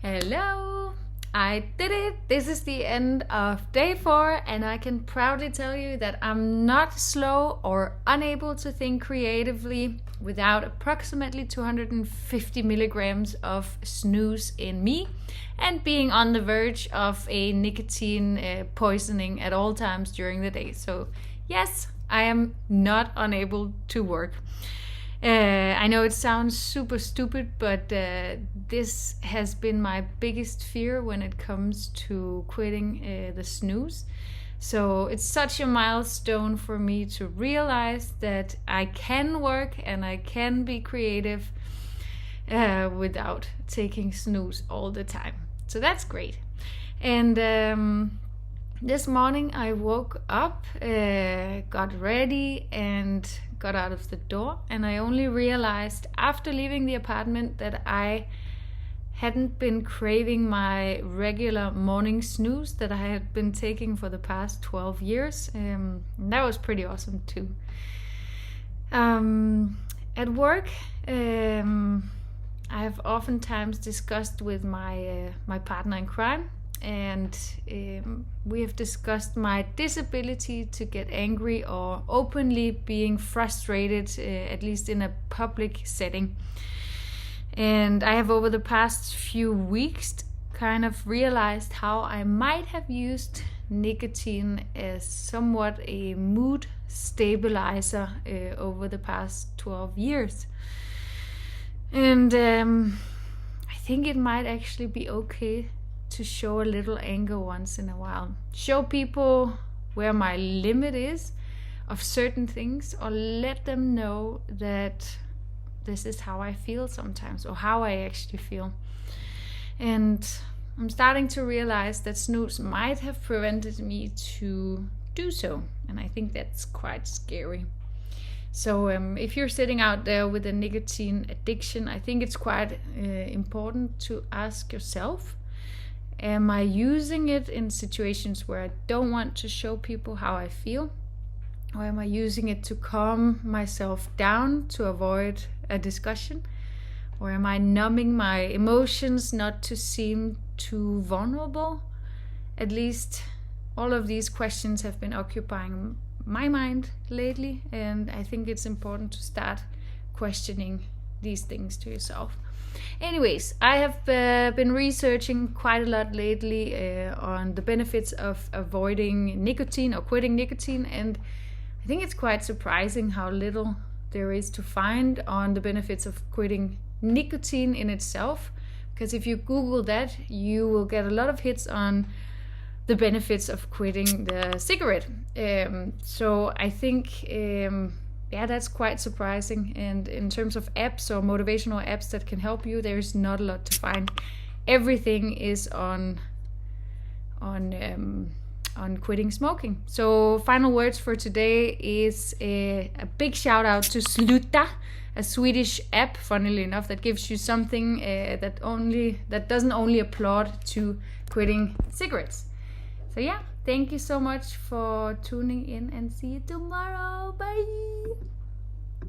Hello! I did it! This is the end of day 4, and I can proudly tell you that I'm not slow or unable to think creatively without approximately 250 milligrams of snooze in me and being on the verge of a nicotine poisoning at all times during the day. So yes, I am not unable to work. I know it sounds super stupid, but this has been my biggest fear when it comes to quitting the snooze. So it's such a milestone for me to realize that I can work and I can be creative without taking snooze all the time. So that's great. And this morning I woke up, got ready and got out of the door, and I only realized after leaving the apartment that I hadn't been craving my regular morning snooze that I had been taking for the past 12 years. That was pretty awesome too. At work, I have oftentimes discussed with my partner in crime, and we have discussed my disability to get angry or openly being frustrated, at least in a public setting. And I have over the past few weeks kind of realized how I might have used nicotine as somewhat a mood stabilizer over the past 12 years. And I think it might actually be okay to show a little anger once in a while. Show people where my limit is of certain things, or let them know that this is how I feel sometimes, or how I actually feel. And I'm starting to realize that snooze might have prevented me to do so, and I think that's quite scary. So if you're sitting out there with a nicotine addiction, I think it's quite important to ask yourself, am I using it in situations where I don't want to show people how I feel? Or am I using it to calm myself down to avoid a discussion? Or am I numbing my emotions not to seem too vulnerable? At least all of these questions have been occupying my mind lately, and I think it's important to start questioning these things to yourself. Anyways, I have been researching quite a lot lately on the benefits of avoiding nicotine or quitting nicotine, and I think it's quite surprising how little there is to find on the benefits of quitting nicotine in itself. Because if you Google that, you will get a lot of hits on the benefits of quitting the cigarette. So I think that's quite surprising. And in terms of apps or motivational apps that can help you, there's not a lot to find. Everything is on quitting smoking. So final words for today is a big shout out to Slutta, a Swedish app, funnily enough, that gives you something that doesn't only applaud to quitting cigarettes. So yeah, thank you so much for tuning in, and see you tomorrow. Bye.